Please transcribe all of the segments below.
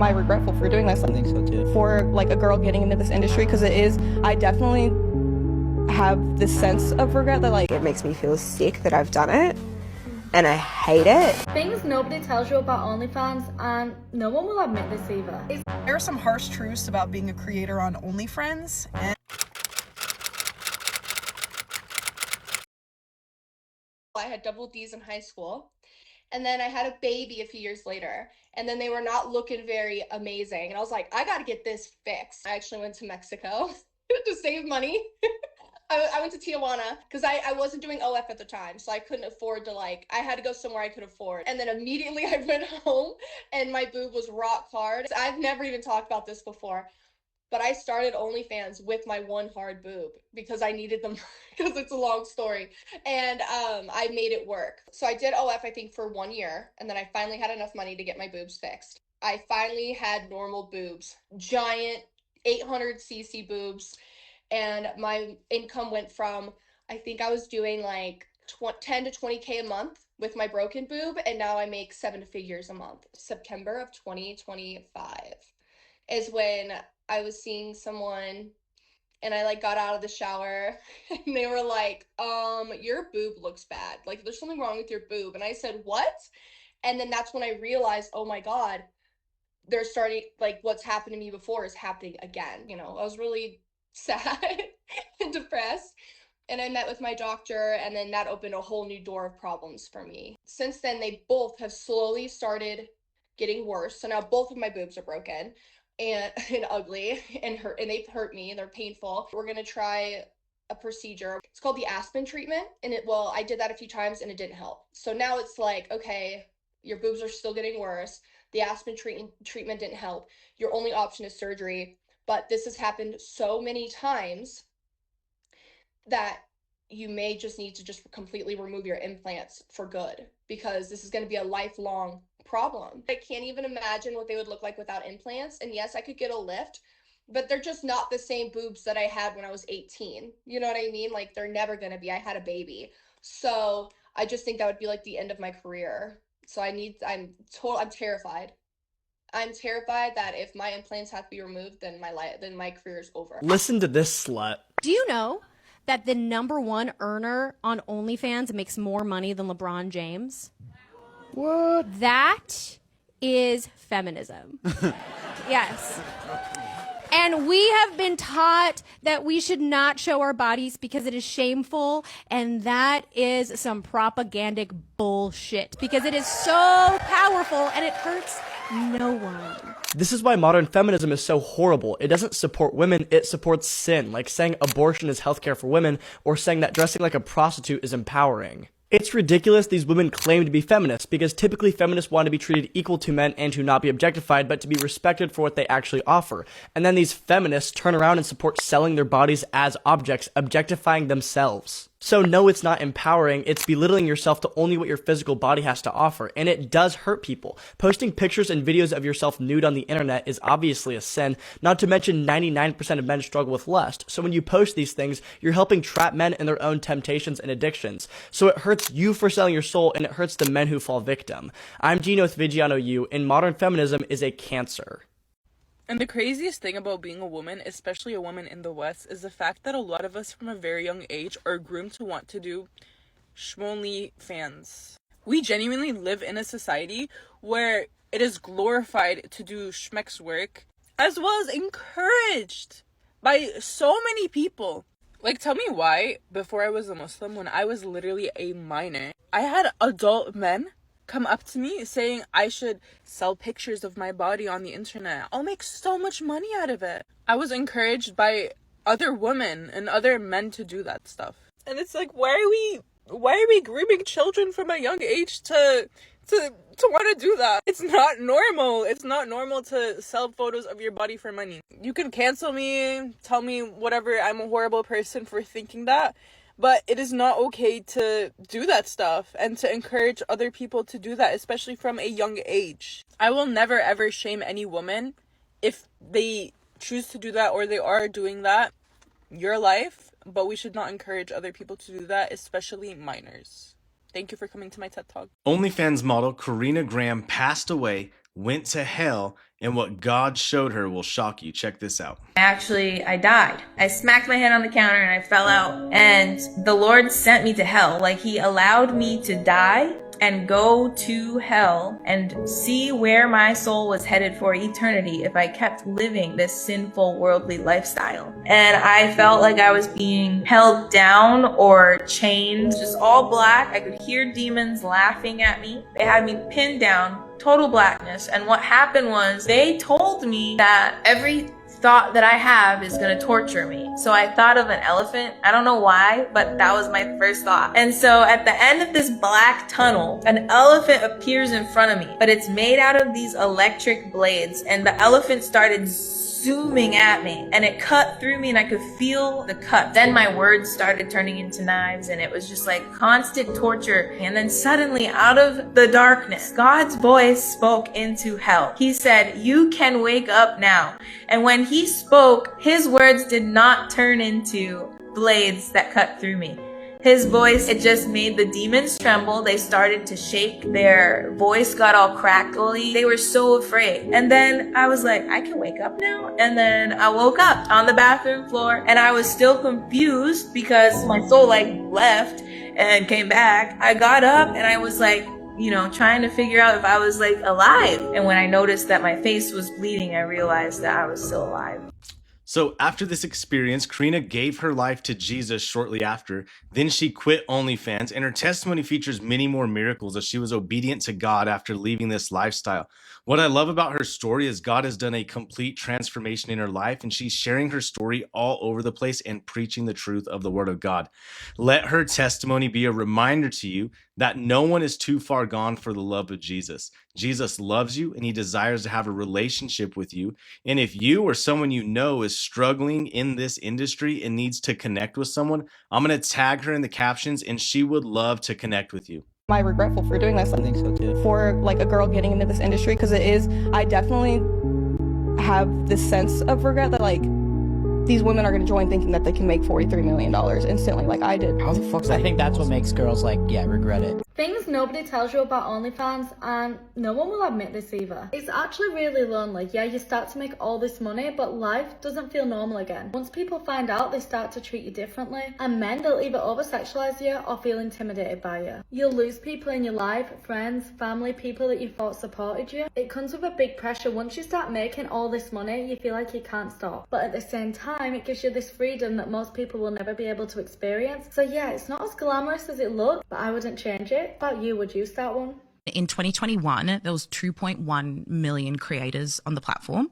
I regretful for doing this. I think so too. For like a girl getting into this industry, because I definitely have this sense of regret that like it makes me feel sick that I've done it and I hate it. Things nobody tells you about OnlyFans, and no one will admit this either. There are some harsh truths about being a creator on OnlyFans, and I had double D's in high school, and then I had a baby a few years later, and then they were not looking very amazing, and I was like, I gotta get this fixed. I actually went to Mexico to save money. I went to Tijuana because I wasn't doing OF at the time, so I couldn't afford to I had to go somewhere I could afford. And then immediately I went home and my boob was rock hard. I've never even talked about this before, but I started OnlyFans with my one hard boob because I needed them because it's a long story. And I made it work. So I did OF, I think, for 1 year, and then I finally had enough money to get my boobs fixed. I finally had normal boobs, giant 800cc boobs. And my income went from, I think I was doing like 10 to 20K a month with my broken boob, and now I make 7 figures a month. September of 2025 is when I was seeing someone, and I got out of the shower and they were like, your boob looks bad. Like, there's something wrong with your boob. And I said, what? And then that's when I realized, oh my God, they're starting, what's happened to me before is happening again. I was really sad and depressed, and I met with my doctor, and then that opened a whole new door of problems for me. Since then, they both have slowly started getting worse. So now both of my boobs are broken and ugly and hurt, and they've hurt me. They're painful. We're gonna try a procedure. It's called the Aspen treatment, and I did that a few times and it didn't help. So now it's like, okay, your boobs are still getting worse. The Aspen treatment didn't help. Your only option is surgery. But this has happened so many times that you may just need to just completely remove your implants for good, because this is going to be a lifelong problem. I can't even imagine what they would look like without implants. And yes, I could get a lift, but they're just not the same boobs that I had when I was 18. You know what I mean? They're never going to be. I had a baby. So I just think that would be the end of my career. So I'm terrified. I'm terrified that if my implants have to be removed, then my career is over. Listen to this slut. Do you know that the #1 earner on OnlyFans makes more money than LeBron James? What? That is feminism. Yes. And we have been taught that we should not show our bodies because it is shameful, and that is some propagandic bullshit, because it is so powerful and it hurts no one. This is why modern feminism is so horrible. It doesn't support women, it supports sin, like saying abortion is healthcare for women, or saying that dressing like a prostitute is empowering. It's ridiculous these women claim to be feminists, because typically feminists want to be treated equal to men and to not be objectified, but to be respected for what they actually offer. And then these feminists turn around and support selling their bodies as objects, objectifying themselves. So no, it's not empowering, it's belittling yourself to only what your physical body has to offer, and it does hurt people. Posting pictures and videos of yourself nude on the internet is obviously a sin, not to mention 99% of men struggle with lust. So when you post these things, you're helping trap men in their own temptations and addictions. So it hurts you for selling your soul, and it hurts the men who fall victim. I'm Gino with Vigiano U, and modern feminism is a cancer. And the craziest thing about being a woman, especially a woman in the West, is the fact that a lot of us from a very young age are groomed to want to do OnlyFans. We genuinely live in a society where it is glorified to do schmeck's work, as well as encouraged by so many people. Tell me why, before I was a Muslim, when I was literally a minor, I had adult men come up to me saying I should sell pictures of my body on the internet. I'll make so much money out of it. I was encouraged by other women and other men to do that stuff. And it's like, why are we grooming children from a young age to want to do that? It's not normal. It's not normal to sell photos of your body for money. You can cancel me, tell me whatever, I'm a horrible person for thinking that. But it is not okay to do that stuff and to encourage other people to do that, especially from a young age. I will never ever shame any woman if they choose to do that or they are doing that. Your life, but we should not encourage other people to do that, especially minors. Thank you for coming to my TED Talk. OnlyFans model Karina Graham passed away went to hell, and what God showed her will shock you. Check this out. Actually, I died. I smacked my head on the counter and I fell out. And the Lord sent me to hell. Like, he allowed me to die and go to hell and see where my soul was headed for eternity if I kept living this sinful worldly lifestyle. And I felt like I was being held down or chained, just all black. I could hear demons laughing at me. They had me pinned down, total blackness. And what happened was they told me that every thought that I have is gonna torture me. So I thought of an elephant. I don't know why, but that was my first thought. And so at the end of this black tunnel, an elephant appears in front of me, but it's made out of these electric blades. And the elephant started zooming at me and it cut through me and I could feel the cut. Then my words started turning into knives and it was just like constant torture. And then suddenly out of the darkness, God's voice spoke into hell. He said, "You can wake up now." And when he spoke, his words did not turn into blades that cut through me. His voice, it just made the demons tremble. They started to shake. Their voice got all crackly. They were so afraid. And then I was like, I can wake up now? And then I woke up on the bathroom floor and I was still confused because my soul like left and came back. I got up and I was like, trying to figure out if I was like alive. And when I noticed that my face was bleeding, I realized that I was still alive. So after this experience, Karina gave her life to Jesus shortly after. Then she quit OnlyFans, and her testimony features many more miracles as she was obedient to God after leaving this lifestyle. What I love about her story is God has done a complete transformation in her life, and she's sharing her story all over the place and preaching the truth of the Word of God. Let her testimony be a reminder to you that no one is too far gone for the love of Jesus. Jesus loves you and he desires to have a relationship with you. And if you or someone you know is struggling in this industry and needs to connect with someone, I'm going to tag her in the captions and she would love to connect with you. Am I regretful for doing this? I think so too. For like a girl getting into this industry, because I definitely have this sense of regret that like these women are going to join thinking that they can make $43 million instantly like I did. How the fuck's that? I think that's what makes girls like, yeah, regret it. Things nobody tells you about OnlyFans, and no one will admit this either. It's actually really lonely. Yeah, you start to make all this money, but life doesn't feel normal again. Once people find out, they start to treat you differently, and men, they'll either over-sexualize you or feel intimidated by you. You'll lose people in your life, friends, family, people that you thought supported you. It comes with a big pressure. Once you start making all this money, you feel like you can't stop. But at the same time, it gives you this freedom that most people will never be able to experience. So yeah, it's not as glamorous as it looks, but I wouldn't change it. About you, would you start one? In 2021, there was 2.1 million creators on the platform.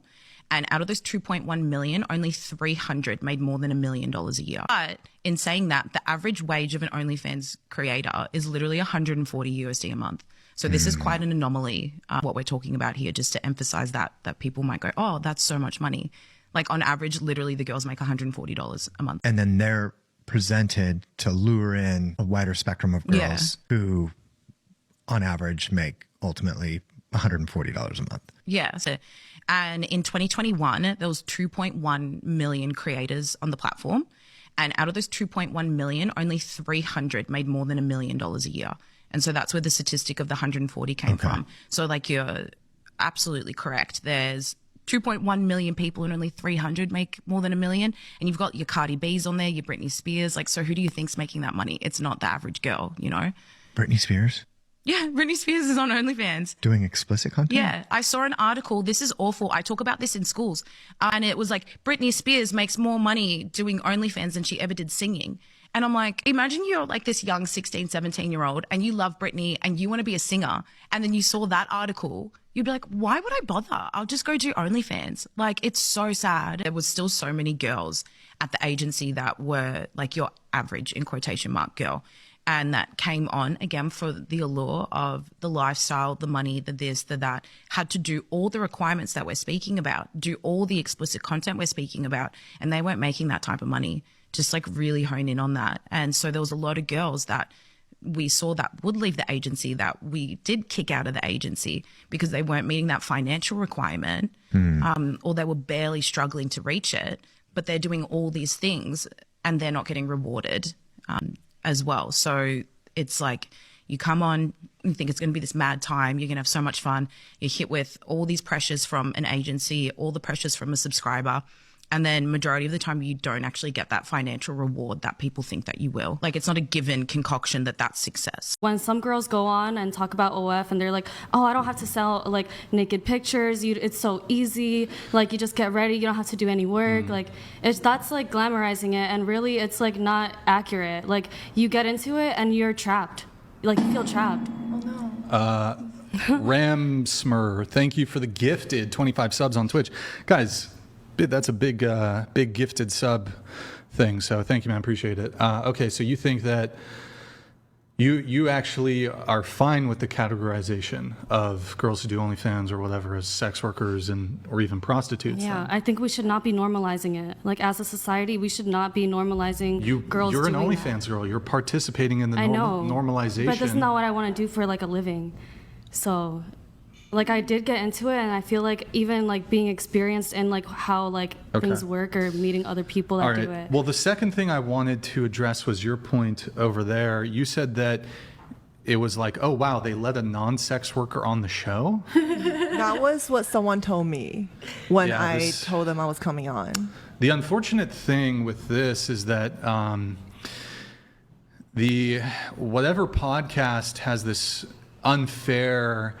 And out of those 2.1 million, only 300 made more than $1 million a year. But in saying that, the average wage of an OnlyFans creator is literally 140 USD a month. So this is quite an anomaly, what we're talking about here, just to emphasize that people might go, oh, that's so much money. Like on average, literally the girls make $140 a month. And then they're presented to lure in a wider spectrum of girls who on average make ultimately $140 a month. Yeah. So, and in 2021, there was 2.1 million creators on the platform. And out of those 2.1 million, only 300 made more than $1 million a year. And so that's where the statistic of the 140 came from. So like you're absolutely correct. There's 2.1 million people and only 300 make more than $1 million. And you've got your Cardi B's on there, your Britney Spears. Like, so who do you think's making that money? It's not the average girl, you know? Britney Spears? Yeah, Britney Spears is on OnlyFans. Doing explicit content? Yeah, I saw an article. This is awful. I talk about this in schools. And it was like, Britney Spears makes more money doing OnlyFans than she ever did singing. And I'm like, imagine you're like this young 16, 17-year-old and you love Britney and you want to be a singer. And then you saw that article. You'd be like, why would I bother? I'll just go do OnlyFans. Like, it's so sad. There was still so many girls at the agency that were like your average, in quotation mark, girl. And that came on, again, for the allure of the lifestyle, the money, the this, the that, had to do all the requirements that we're speaking about, do all the explicit content we're speaking about, and they weren't making that type of money. Just like really hone in on that. And so there was a lot of girls that we saw that would leave the agency, that we did kick out of the agency because they weren't meeting that financial requirement, or they were barely struggling to reach it, but they're doing all these things and they're not getting rewarded as well. So it's like, You come on, you think it's going to be this mad time. You're going to have so much fun. You're hit with all these pressures from an agency, all the pressures from a subscriber. And then majority of the time, you don't actually get that financial reward that people think that you will. Like, it's not a given concoction that that's success. When some girls go on and talk about OF and they're like, oh, I don't have to sell like naked pictures. It's so easy. Like, you just get ready. You don't have to do any work. Like, that's like glamorizing it. And really, it's like not accurate. Like, you get into it and you're trapped. Like, you feel trapped. Oh, no. Ram Smur, thank you for the gifted 25 subs on Twitch. Guys, that's a big gifted sub thing. So thank you, man. Appreciate it. Okay, so you think that you actually are fine with the categorization of girls who do OnlyFans or whatever as sex workers or even prostitutes? Yeah, I think we should not be normalizing it. Like, as a society, we should not be normalizing girls You're an doing OnlyFans girl. You're participating in the normalization. But that's not what I want to do for like a living. So, like, I did get into it, and I feel like even like being experienced in like how like things work or meeting other people that do it. Well, the second thing I wanted to address was your point over there. You said that it was like, oh wow, they let a non-sex worker on the show. That was what someone told me when I told them I was coming on. The unfortunate thing with this is that the whatever podcast has this unfair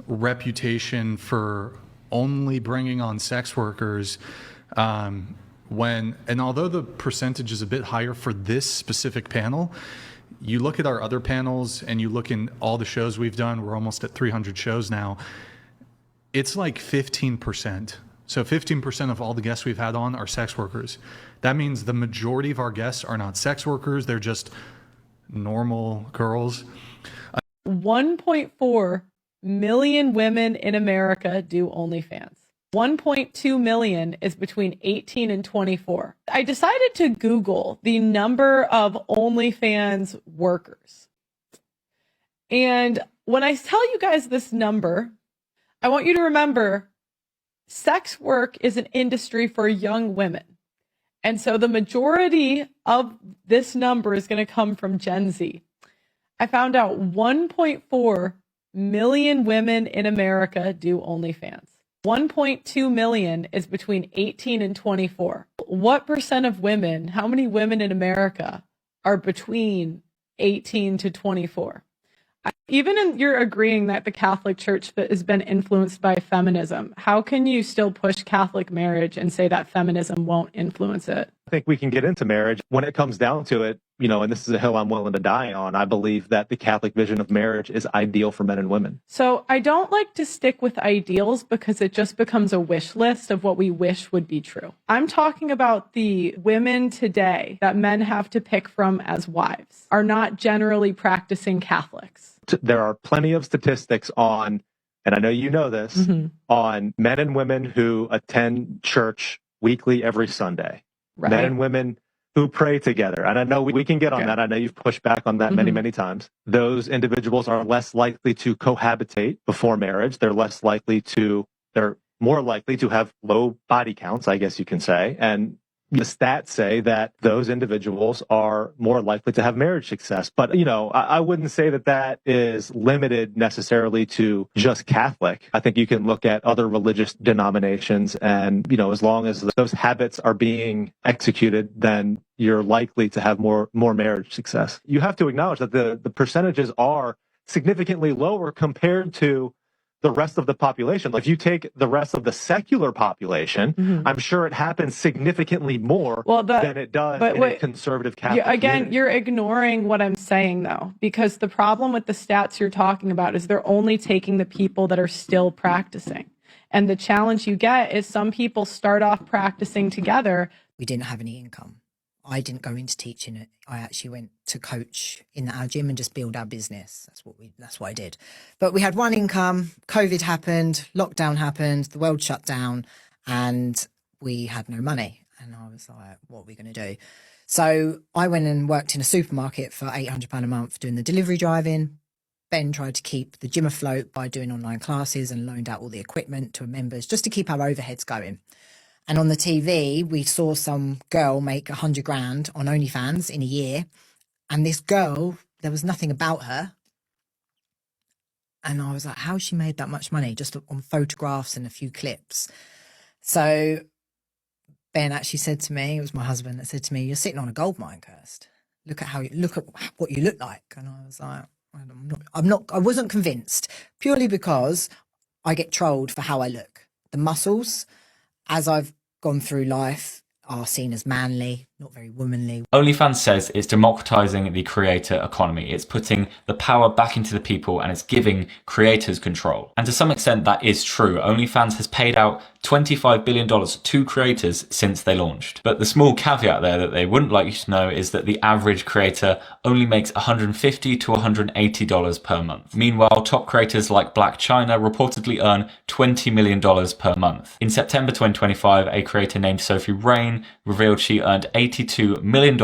reputation for only bringing on sex workers, and although the percentage is a bit higher for this specific panel, you look at our other panels and you look in all the shows we've done, we're almost at 300 shows now, it's like 15%. So 15% of all the guests we've had on are sex workers. That means the majority of our guests are not sex workers, they're just normal girls. 1.4 million women in America do OnlyFans. 1.2 million is between 18 and 24. I decided to Google the number of OnlyFans workers. And when I tell you guys this number, I want you to remember sex work is an industry for young women. And so the majority of this number is going to come from Gen Z. I found out 1.4 million women in America do OnlyFans. 1.2 million is between 18 and 24. What percent of women, how many women in America are between 18 to 24? Even in you're agreeing that the Catholic Church has been influenced by feminism, how can you still push Catholic marriage and say that feminism won't influence it? I think we can get into marriage when it comes down to it, and this is a hill I'm willing to die on. I believe that the Catholic vision of marriage is ideal for men and women. So I don't like to stick with ideals because it just becomes a wish list of what we wish would be true. I'm talking about the women today that men have to pick from as wives are not generally practicing Catholics. There are plenty of statistics on, and I know you know this, on men and women who attend church weekly every Sunday. Right. Men and women who pray together. And I know we can get on that. I know you've pushed back on that many, many times. Those individuals are less likely to cohabitate before marriage. They're more likely to have low body counts, I guess you can say. And the stats say that those individuals are more likely to have marriage success. But, I wouldn't say that that is limited necessarily to just Catholic. I think you can look at other religious denominations and, as long as those habits are being executed, then you're likely to have more marriage success. You have to acknowledge that the percentages are significantly lower compared to the rest of the population. If you take the rest of the secular population, I'm sure it happens significantly more than it does in a conservative Catholic community. You're ignoring what I'm saying, though, because the problem with the stats you're talking about is they're only taking the people that are still practicing. And the challenge you get is some people start off practicing together. We didn't have any income. I didn't go into teaching it. I actually went to coach in our gym and just build our business. That's what I did. But we had one income. COVID happened, lockdown happened, the world shut down, and we had no money. And I was like, what are we going to do? So I went and worked in a supermarket for £800 a month doing the delivery driving. Ben tried to keep the gym afloat by doing online classes and loaned out all the equipment to members just to keep our overheads going. And on the TV, we saw some girl make 100 grand on OnlyFans in a year. And this girl, there was nothing about her. And I was like, how she made that much money just on photographs and a few clips. So Ben actually said to me, it was my husband that said to me, you're sitting on a gold mine, Kirst. Look at what you look like. And I was like, I wasn't convinced, purely because I get trolled for how I look. The muscles, as I've gone through life, are seen as manly, not very womanly. OnlyFans says it's democratizing the creator economy. It's putting the power back into the people and it's giving creators control. And to some extent that is true. OnlyFans has paid out $25 billion to creators since they launched. But the small caveat there that they wouldn't like you to know is that the average creator only makes $150 to $180 per month. Meanwhile, top creators like Black China reportedly earn $20 million per month. In September 2025, a creator named Sophie Rain revealed she earned $82 million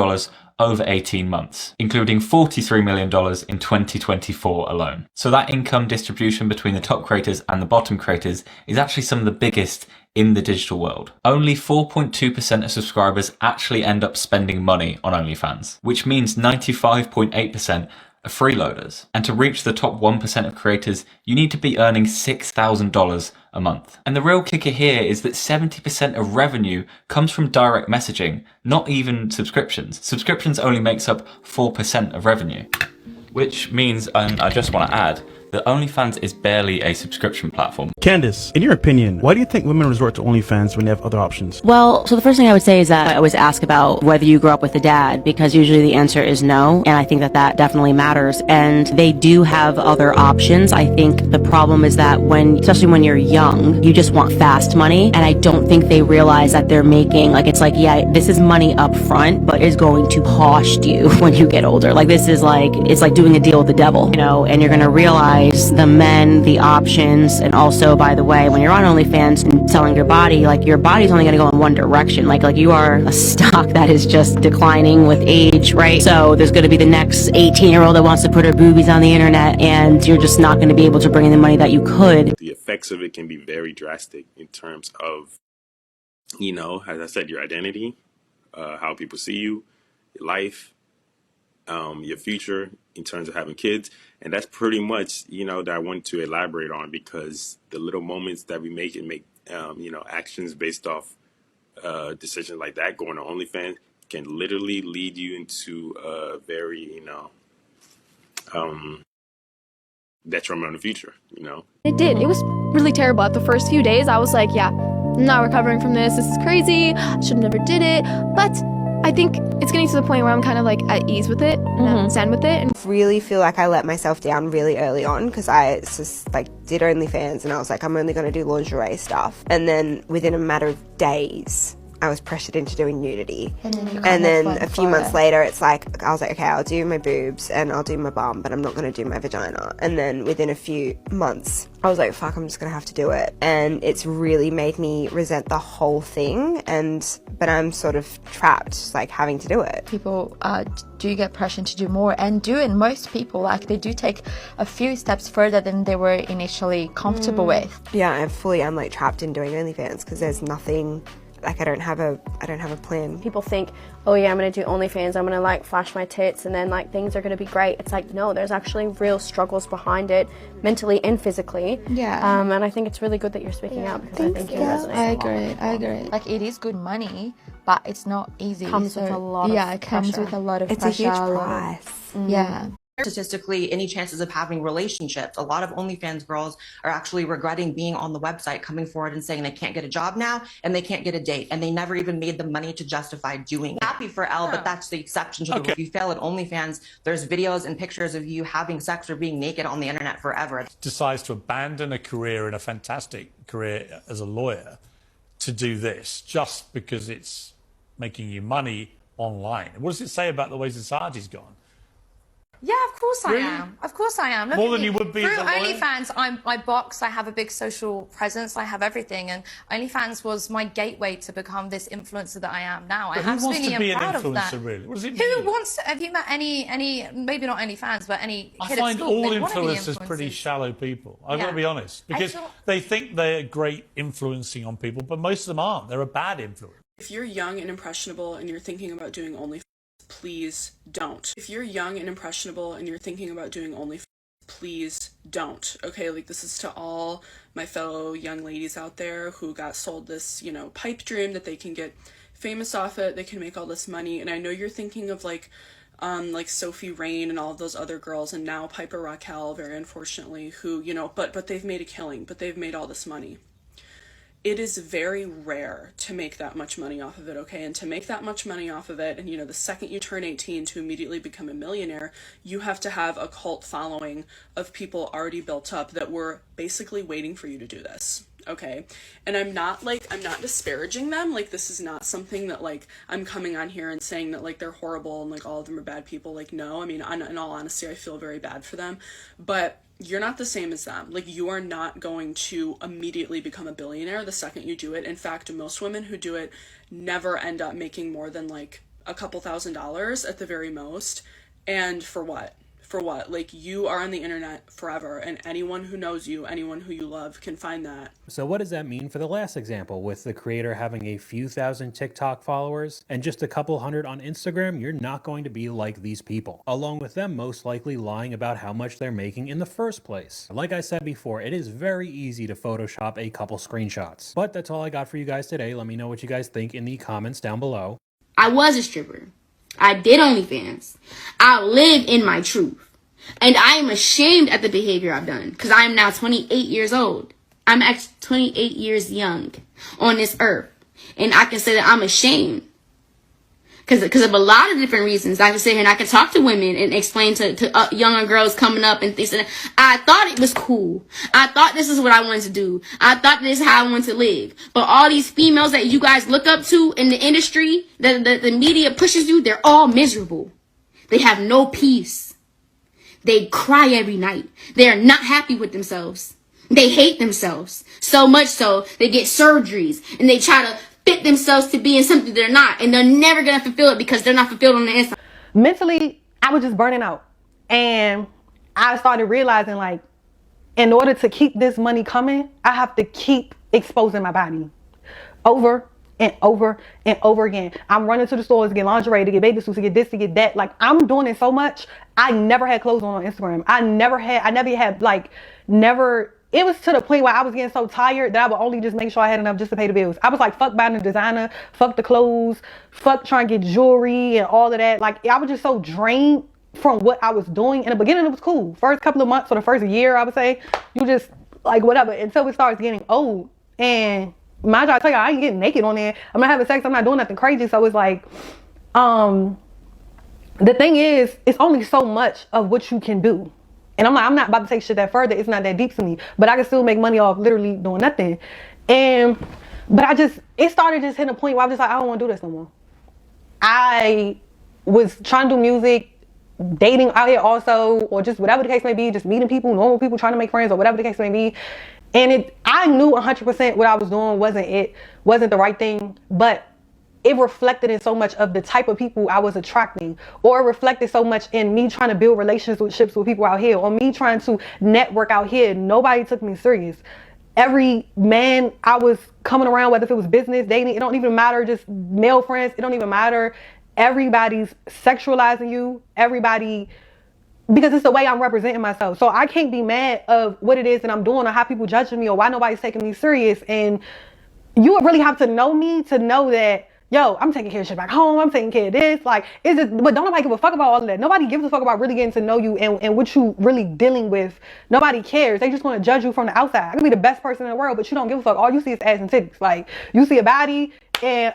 over 18 months, including $43 million in 2024 alone. So that income distribution between the top creators and the bottom creators is actually some of the biggest in the digital world. Only 4.2% of subscribers actually end up spending money on OnlyFans, which means 95.8% are freeloaders. And to reach the top 1% of creators, you need to be earning $6,000 a month. And the real kicker here is that 70% of revenue comes from direct messaging, not even subscriptions. Subscriptions only makes up 4% of revenue. Which means, and I just want to add, that OnlyFans is barely a subscription platform. Candace, in your opinion, why do you think women resort to OnlyFans when they have other options? Well, so the first thing I would say is that I always ask about whether you grew up with a dad, because usually the answer is no, and I think that that definitely matters. And they do have other options. I think the problem is that especially when you're young, you just want fast money, and I don't think they realize that they're making, like, it's like, yeah, this is money up front, but is going to cost you when you get older. Like, this is like, it's like doing a deal with the devil, you know, and you're gonna realize the men, the options, and also, by the way, when you're on OnlyFans and selling your body, like, your body's only going to go in one direction. Like you are a stock that is just declining with age, right? So there's going to be the next 18-year-old that wants to put her boobies on the internet, and you're just not going to be able to bring in the money that you could. The effects of it can be very drastic in terms of, you know, as I said, your identity, how people see you, your life, your future in terms of having kids. And that's pretty much, you know, that I want to elaborate on, because the little moments that we make and make, you know, actions based off decisions like that, going to OnlyFans, can literally lead you into a very, you know, detriment in the future, you know? It did. It was really terrible. At the first few days, I was like, yeah, I'm not recovering from this. This is crazy. I should have never did it. But I think it's getting to the point where I'm kind of like at ease with it and I'm zen with it. And really feel like I let myself down really early on, because I just like did OnlyFans and I was like, I'm only going to do lingerie stuff. And then within a matter of days, I was pressured into doing nudity. And then a few months later, it's like, I was like, okay, I'll do my boobs and I'll do my bum, but I'm not going to do my vagina. And then within a few months, I was like, fuck, I'm just going to have to do it. And it's really made me resent the whole thing. But I'm sort of trapped, like, having to do it. People do get pressured to do more and do it. Most people, like, they do take a few steps further than they were initially comfortable with. Yeah, I'm like trapped in doing OnlyFans because there's nothing. Like, I don't have a plan. people think, oh yeah, I'm gonna do OnlyFans, I'm gonna like flash my tits and then like things are gonna be great. It's like, no, there's actually real struggles behind it, mentally and physically. Yeah. And I think it's really good that you're speaking out, because I think you resonate. I agree. Like, it is good money, but it's not easy. Comes with a lot of it comes pressure. with a lot of It's pressure. a huge price. Yeah. Statistically, any chances of having relationships, a lot of OnlyFans girls are actually regretting being on the website, coming forward and saying they can't get a job now and they can't get a date, and they never even made the money to justify doing it. Happy for Elle, but that's the exception to the rule. If you fail at OnlyFans, there's videos and pictures of you having sex or being naked on the internet forever. Decides to abandon a career and a fantastic career as a lawyer to do this just because it's making you money online. What does it say about the way society's gone? Yeah, of course Really? I am. Of course I am. Look More at than me. you would be Through as a lawyer? OnlyFans, I box, I have a big social presence, I have everything, and OnlyFans was my gateway to become this influencer that I am now. But I am who wants to really be an proud of that. influencer, really? What does it Who mean? wants to, have you met any, maybe not OnlyFans, but any I kid find at school? all They wanna be influencers pretty shallow people. I've got to Yeah. be honest. Because they think they're great influencing on people, but most of them aren't. They're a bad influence. If you're young and impressionable and you're thinking about doing OnlyFans, please don't. If you're young and impressionable and you're thinking about doing OnlyFans, please don't. Okay, like this is to all my fellow young ladies out there who got sold this, you know, pipe dream that they can get famous off it, they can make all this money. And I know you're thinking of like Sophie Rain and all of those other girls, and now Piper Raquel, very unfortunately, who, you know, but they've made a killing, but they've made all this money. It is very rare to make that much money off of it, okay? And to make that much money off of it, and you know, the second you turn 18 to immediately become a millionaire, you have to have a cult following of people already built up that were basically waiting for you to do this, okay? And I'm not disparaging them. Like, this is not something that like I'm coming on here and saying that like they're horrible and like all of them are bad people. Like, no, I mean, in all honesty, I feel very bad for them, but you're not the same as them. Like, you are not going to immediately become a billionaire the second you do it. In fact, most women who do it never end up making more than like a couple $1,000s at the very most. And for what? For what? Like, you are on the internet forever, and anyone who knows you, anyone who you love can find that. So what does that mean for the last example, with the creator having a few thousand TikTok followers and just a couple hundred on Instagram? You're not going to be like these people, along with them most likely lying about how much they're making in the first place. Like I said before, it is very easy to Photoshop a couple screenshots. But that's all I got for you guys today. Let me know what you guys think in the comments down below. I was a stripper. I did OnlyFans. I live in my truth. And I am ashamed at the behavior I've done, because I am now 28 years old. I'm actually 28 years young on this earth. And I can say that I'm ashamed. Because of a lot of different reasons. I can sit here and I can talk to women and explain to younger girls coming up and things. And I thought it was cool. I thought this is what I wanted to do. I thought this is how I wanted to live. But all these females that you guys look up to in the industry, that the media pushes you, they're all miserable. They have no peace. They cry every night. They are not happy with themselves. They hate themselves. So much so, they get surgeries and they try to fit themselves to be in something they're not. And they're never going to fulfill it because they're not fulfilled on the inside. Mentally, I was just burning out. And I started realizing, like, in order to keep this money coming, I have to keep exposing my body over and over and over again. I'm running to the stores to get lingerie, to get baby suits, to get this, to get that. Like, I'm doing it so much. I never had clothes on Instagram. I never had it was to the point where I was getting so tired that I would only just make sure I had enough just to pay the bills. I was like, fuck buying the designer, fuck the clothes, fuck trying to get jewelry and all of that. Like, I was just so drained from what I was doing. In the beginning, it was cool. First couple of months or the first year, I would say, you just like whatever, until it starts getting old. And mind you, I tell you, I ain't getting naked on there. I'm not having sex. I'm not doing nothing crazy. So it's like, the thing is, it's only so much of what you can do. And I'm like, I'm not about to take shit that further. It's not that deep to me. But I can still make money off literally doing nothing. But it started just hitting a point where I was just like, I don't want to do this no more. I was trying to do music, dating out here also, or just whatever the case may be, just meeting people, normal people, trying to make friends, or whatever the case may be. And I knew 100% what I was doing wasn't the right thing, but it reflected in so much of the type of people I was attracting, or it reflected so much in me trying to build relationships with people out here, or me trying to network out here. Nobody took me serious. Every man I was coming around, whether if it was business, dating, it don't even matter, just male friends, it don't even matter. Everybody's sexualizing you, because it's the way I'm representing myself. So I can't be mad of what it is that I'm doing or how people judging me or why nobody's taking me serious. And you would really have to know me to know that, yo, I'm taking care of shit back home. I'm taking care of this. Like, but don't nobody give a fuck about all of that. Nobody gives a fuck about really getting to know you and what you really dealing with. Nobody cares. They just want to judge you from the outside. I could be the best person in the world, but you don't give a fuck. All you see is ass and titties. Like, you see a body and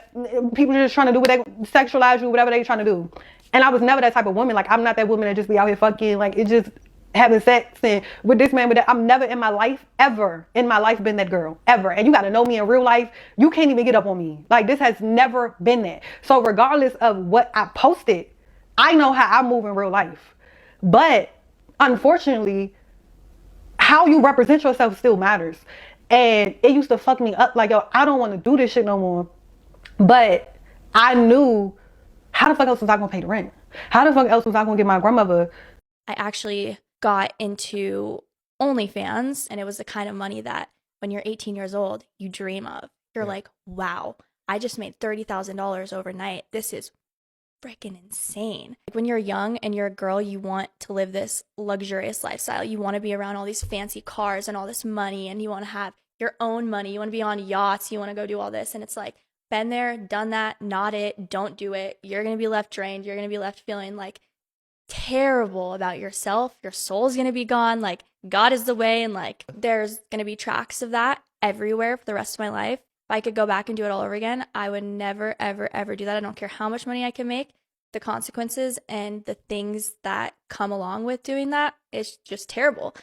people are just trying to do what they sexualize you, whatever they trying to do. And I was never that type of woman. Like, I'm not that woman that just be out here fucking. Like, it just having sex and with this man, with that. I'm never in my life, ever in my life been that girl, ever. And you got to know me in real life. You can't even get up on me. Like, this has never been that. So regardless of what I posted, I know how I move in real life. But unfortunately, how you represent yourself still matters. And it used to fuck me up. Like, yo, I don't want to do this shit no more. But I knew, how the fuck else was I going to pay the rent? How the fuck else was I going to get my grandmother? I actually got into OnlyFans, and it was the kind of money that when you're 18 years old, you dream of. You're like, wow, I just made $30,000 overnight. This is freaking insane. Like when you're young and you're a girl, you want to live this luxurious lifestyle. You want to be around all these fancy cars and all this money, and you want to have your own money. You want to be on yachts. You want to go do all this. And it's like, been there, done that, not it, don't do it. You're going to be left drained. You're going to be left feeling like terrible about yourself. Your soul's going to be gone. Like, God is the way. And like, there's going to be tracks of that everywhere for the rest of my life. If I could go back and do it all over again, I would never, ever, ever do that. I don't care how much money I can make. The consequences and the things that come along with doing that, it's just terrible.